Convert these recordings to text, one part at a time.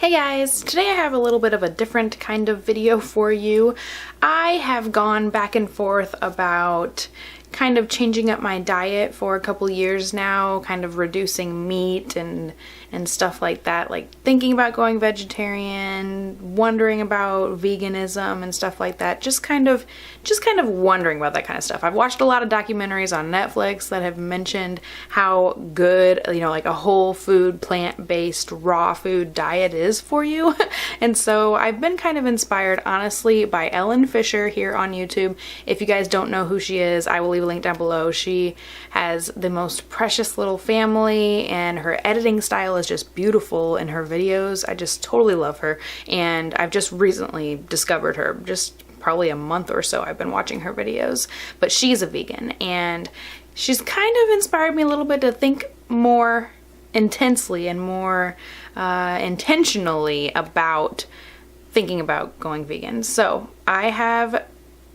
Hey guys, today I have a little bit of a different kind of video for you. I have gone back and forth about kind of changing up my diet for a couple years now, kind of reducing meat and stuff like that, like thinking about going vegetarian, wondering about veganism and stuff like that, just kind of wondering about that kind of stuff. I've watched a lot of documentaries on Netflix that have mentioned how good, like a whole food, plant-based, raw food diet is for you. And so I've been kind of inspired, honestly, by Ellen Fisher here on YouTube. If you guys don't know who she is, I will leave a link down below. She has the most precious little family, and her editing style is just beautiful in her videos. I just totally love her, and I've just recently discovered her, just probably a month or so I've been watching her videos. But she's a vegan, and she's kind of inspired me a little bit to think more intensely and more intentionally about thinking about going vegan. So I have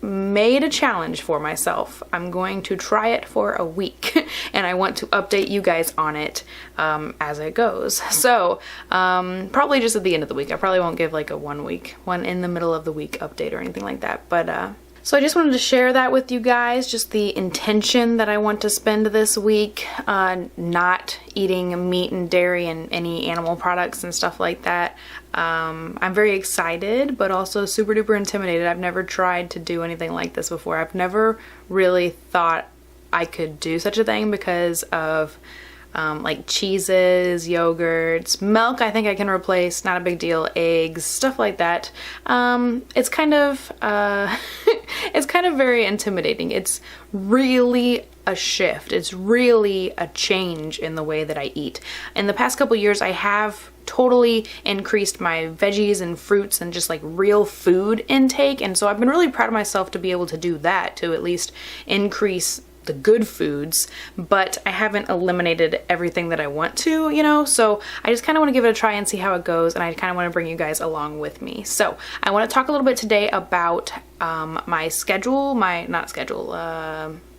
made a challenge for myself. I'm going to try it for a week and I want to update you guys on it as it goes. So probably just at the end of the week. I probably won't give like a one in the middle of the week update or anything like that. But so I just wanted to share that with you guys, just the intention that I want to spend this week not eating meat and dairy and any animal products and stuff like that. I'm very excited, but also super duper intimidated. I've never tried to do anything like this before. I've never really thought I could do such a thing because of like cheeses, yogurts, milk I think I can replace, not a big deal, eggs, stuff like that. It's kind of it's kind of very intimidating. It's really a shift. It's really a change in the way that I eat. In the past couple years, I have totally increased my veggies and fruits and just like real food intake, and so I've been really proud of myself to be able to do that, to at least increase the good foods, but I haven't eliminated everything that I want to, so I just kind of want to give it a try and see how it goes, and I kind of want to bring you guys along with me. So I want to talk a little bit today about my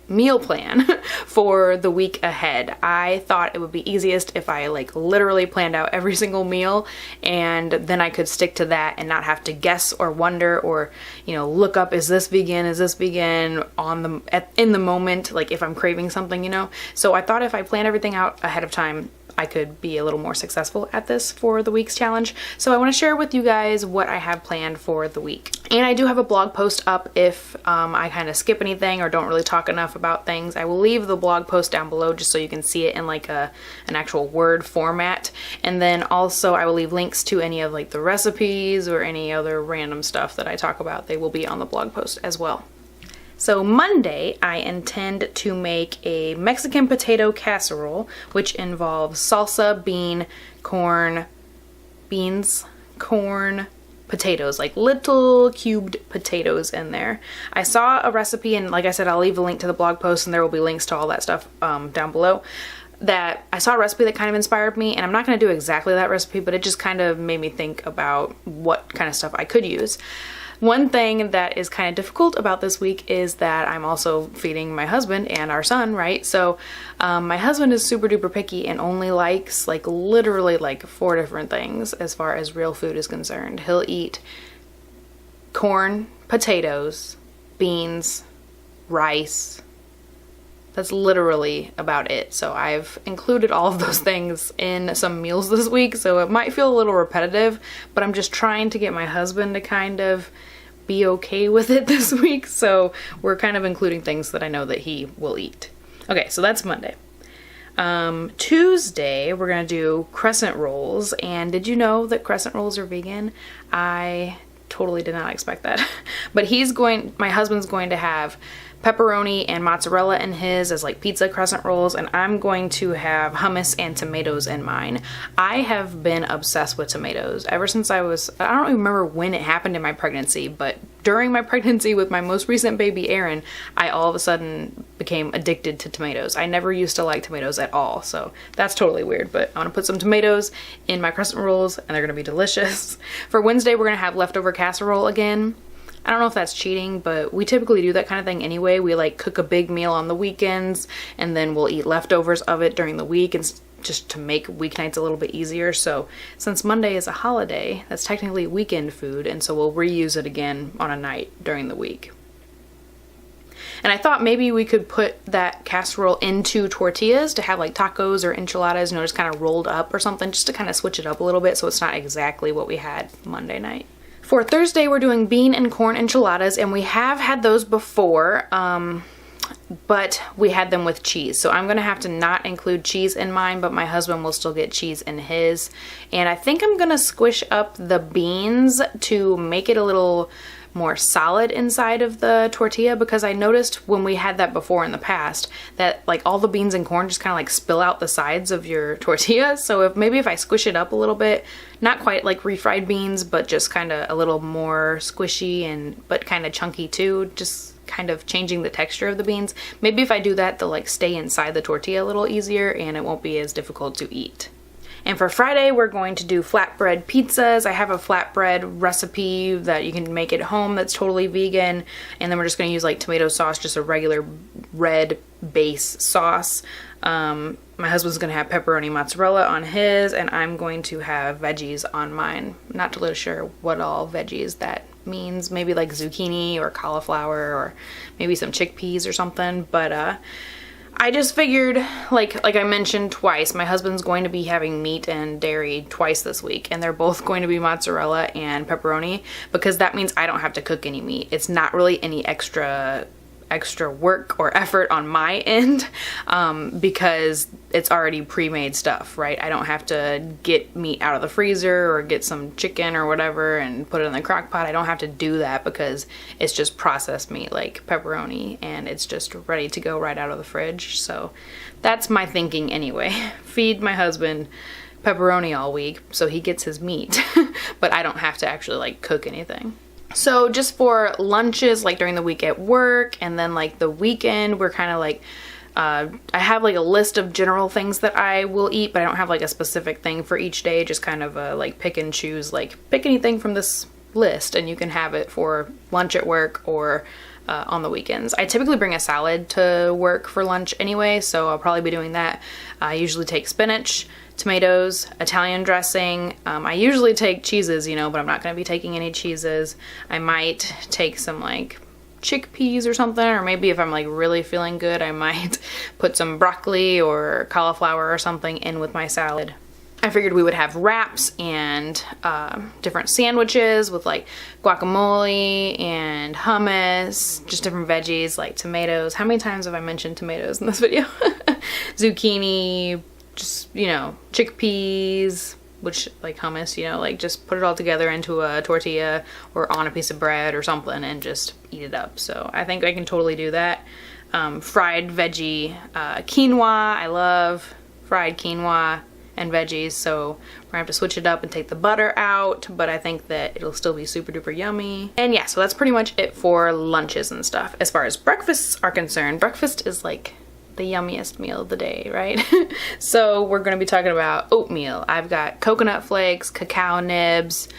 meal plan for the week ahead. I thought it would be easiest if I like literally planned out every single meal, and then I could stick to that and not have to guess or wonder or look up, is this vegan in the moment, like if I'm craving something, So I thought if I planned everything out ahead of time, I could be a little more successful at this for the week's challenge. So I want to share with you guys what I have planned for the week. And I do have a blog post up if I kind of skip anything or don't really talk enough about things. I will leave the blog post down below just so you can see it in like an actual Word format. And then also I will leave links to any of like the recipes or any other random stuff that I talk about. They will be on the blog post as well. So Monday, I intend to make a Mexican potato casserole, which involves salsa, beans, corn, potatoes, like little cubed potatoes in there. I saw a recipe, and like I said, I'll leave a link to the blog post, and there will be links to all that stuff down below. That I saw a recipe that kind of inspired me, and I'm not going to do exactly that recipe, but it just kind of made me think about what kind of stuff I could use. One thing that is kind of difficult about this week is that I'm also feeding my husband and our son, right? So my husband is super duper picky and only likes like literally like 4 different things as far as real food is concerned. He'll eat corn, potatoes, beans, rice. That's literally about it. So I've included all of those things in some meals this week, so it might feel a little repetitive, but I'm just trying to get my husband to kind of be okay with it this week, so we're kind of including things that I know that he will eat. Okay, so that's Monday. Tuesday, we're gonna do crescent rolls, and did you know that crescent rolls are vegan? I totally did not expect that. But my husband's going to have pepperoni and mozzarella in his as like pizza crescent rolls, and I'm going to have hummus and tomatoes in mine. I have been obsessed with tomatoes ever since I don't even remember when it happened in my pregnancy, but during my pregnancy with my most recent baby Eren, I all of a sudden became addicted to tomatoes. I never used to like tomatoes at all, so that's totally weird, but I'm gonna put some tomatoes in my crescent rolls and they're gonna be delicious. For Wednesday, we're gonna have leftover casserole again. I don't know if that's cheating, but we typically do that kind of thing anyway. We like cook a big meal on the weekends and then we'll eat leftovers of it during the week, and just to make weeknights a little bit easier. So since Monday is a holiday, that's technically weekend food, and so we'll reuse it again on a night during the week. And I thought maybe we could put that casserole into tortillas to have like tacos or enchiladas, just kind of rolled up or something, just to kind of switch it up a little bit so it's not exactly what we had Monday night. For Thursday, we're doing bean and corn enchiladas, and we have had those before, but we had them with cheese. So I'm gonna have to not include cheese in mine, but my husband will still get cheese in his. And I think I'm gonna squish up the beans to make it a little more solid inside of the tortilla, because I noticed when we had that before in the past that like all the beans and corn just kind of like spill out the sides of your tortilla. So if I squish it up a little bit, not quite like refried beans, but just kind of a little more squishy but kind of chunky too, just kind of changing the texture of the beans. Maybe if I do that, they'll like stay inside the tortilla a little easier and it won't be as difficult to eat. And for Friday, we're going to do flatbread pizzas. I have a flatbread recipe that you can make at home that's totally vegan. And then we're just going to use like tomato sauce, just a regular red base sauce. My husband's going to have pepperoni mozzarella on his, and I'm going to have veggies on mine. Not totally sure what all veggies that means. Maybe like zucchini or cauliflower or maybe some chickpeas or something. But I just figured, like I mentioned twice, my husband's going to be having meat and dairy twice this week, and they're both going to be mozzarella and pepperoni, because that means I don't have to cook any meat. It's not really any extra work or effort on my end, because it's already pre-made stuff, right? I don't have to get meat out of the freezer or get some chicken or whatever and put it in the crock pot. I don't have to do that because it's just processed meat like pepperoni, and it's just ready to go right out of the fridge. So that's my thinking anyway. Feed my husband pepperoni all week so he gets his meat, but I don't have to actually like cook anything. So just for lunches, like during the week at work, and then like the weekend, we're kind of like, I have like a list of general things that I will eat, but I don't have like a specific thing for each day, just kind of like pick and choose, like pick anything from this list and you can have it for lunch at work or on the weekends. I typically bring a salad to work for lunch anyway, so I'll probably be doing that. I usually take spinach, tomatoes, Italian dressing. I usually take cheeses, but I'm not going to be taking any cheeses. I might take some like chickpeas or something, or maybe if I'm like really feeling good, I might put some broccoli or cauliflower or something in with my salad. I figured we would have wraps and different sandwiches with like guacamole and hummus, just different veggies like tomatoes. How many times have I mentioned tomatoes in this video? Zucchini, just, chickpeas, which like hummus, like just put it all together into a tortilla or on a piece of bread or something and just eat it up. So I think I can totally do that. Fried veggie quinoa. I love fried quinoa and veggies, so we're gonna have to switch it up and take the butter out, but I think that it'll still be super duper yummy. And yeah, so that's pretty much it for lunches and stuff. As far as breakfasts are concerned, breakfast is like the yummiest meal of the day, right? So we're going to be talking about oatmeal. I've got coconut flakes, cacao nibs,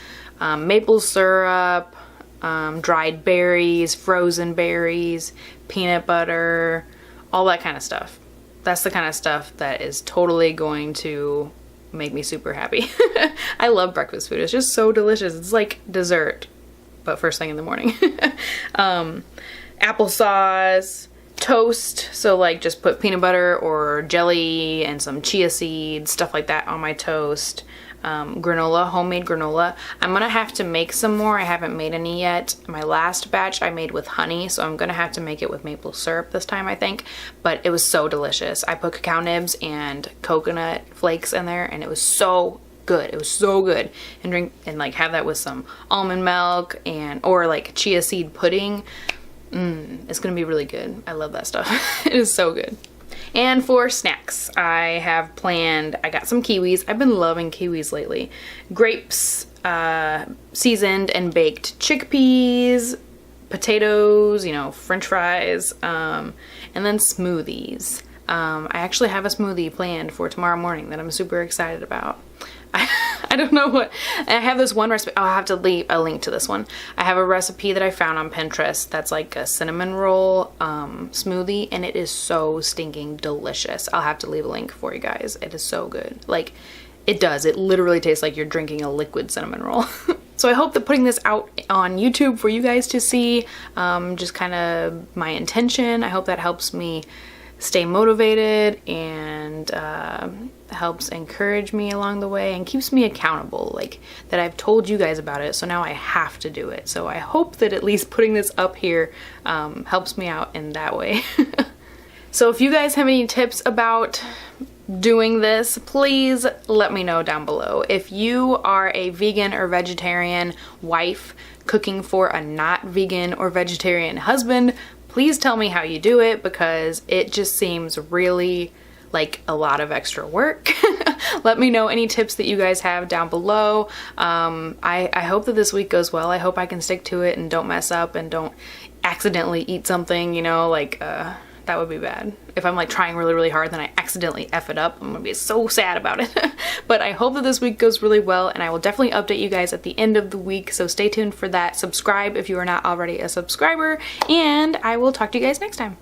maple syrup, dried berries, frozen berries, peanut butter, all that kind of stuff. That's the kind of stuff that is totally going to make me super happy. I love breakfast food. It's just so delicious. It's like dessert, but first thing in the morning. Applesauce, toast, so like just put peanut butter or jelly and some chia seeds, stuff like that on my toast. Granola, homemade granola. I'm gonna have to make some more. I haven't made any yet. My last batch I made with honey, so I'm gonna have to make it with maple syrup this time, I think. But it was so delicious. I put cacao nibs and coconut flakes in there, and it was so good. It was so good. And drink and like have that with some almond milk or like chia seed pudding. It's gonna be really good. I love that stuff. It is so good. And for snacks, I have planned, I got some kiwis. I've been loving kiwis lately. Grapes, seasoned and baked chickpeas, potatoes, french fries, and then smoothies. I actually have a smoothie planned for tomorrow morning that I'm super excited about. I I don't know what. I have this one recipe. Oh, I have to leave a link to this one. I have a recipe that I found on Pinterest that's like a cinnamon roll smoothie, and it is so stinking delicious. I'll have to leave a link for you guys. It is so good. Like, it does. It literally tastes like you're drinking a liquid cinnamon roll. So I hope that putting this out on YouTube for you guys to see, just kind of my intention. I hope that helps me stay motivated and helps encourage me along the way and keeps me accountable, like that I've told you guys about it, so now I have to do it. So I hope that at least putting this up here helps me out in that way. So if you guys have any tips about doing this, please let me know down below. If you are a vegan or vegetarian wife cooking for a not vegan or vegetarian husband, please tell me how you do it, because it just seems really like a lot of extra work. Let me know any tips that you guys have down below. I hope that this week goes well. I hope I can stick to it and don't mess up and don't accidentally eat something, you know, like that would be bad. If I'm like trying really, really hard, then I accidentally F it up, I'm gonna be so sad about it. But I hope that this week goes really well, and I will definitely update you guys at the end of the week, so stay tuned for that. Subscribe if you are not already a subscriber, and I will talk to you guys next time.